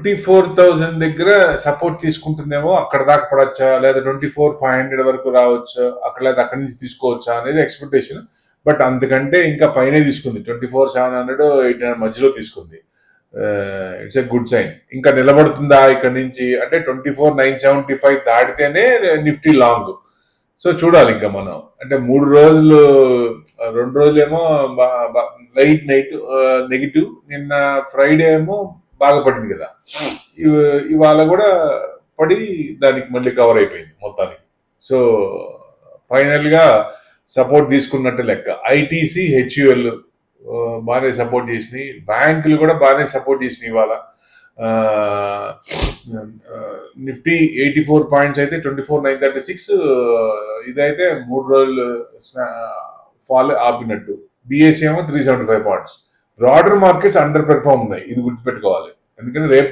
24,000 దగ్గర సపోర్ట్ తీసుకుంటుందేమో, అక్కడ దాకా పడొచ్చా, లేదా 24,500 వరకు రావచ్చు అక్కడ, లేదా అక్కడి నుంచి తీసుకోవచ్చా అనేది ఎక్స్పెక్టేషన్. బట్ అంతకంటే ఇంకా పైనే తీసుకుంది, 24,700 800 మధ్యలో తీసుకుంది. It's a good sign. ఇంకా నిలబడుతుందా ఇక్కడ నుంచి అంటే 24,975 దాటితేనే నిఫ్టీ లాంగ్. సో చూడాలి ఇంకా మనం. అంటే 3 రోజులు, 2 రోజులేమో లైట్ నైట్ నెగిటివ్, నిన్న ఫ్రైడే ఏమో బాగా పడింది కదా, ఇవాళ కూడా పడి దానికి మళ్ళీ కవర్ అయిపోయింది మొత్తానికి. సో ఫైనల్ గా సపోర్ట్ తీసుకున్నట్టు లెక్క. ఐటీసీ, హెచ్యుఎల్ బాగానే సపోర్ట్ చేసినాయి, బ్యాంకులు కూడా బాగానే సపోర్ట్ చేసినాయి ఇవాళ. నిఫ్టీ 84 పాయింట్స్ అయితే 24,936, ఇదైతే 3 రోజులు ఫాల్ ఆపినట్టు. బిఎస్సి ఏమో 375 points. Broader markets under perform ఉన్నాయి, ఇది గుర్తుపెట్టుకోవాలి. ఎందుకంటే రేపు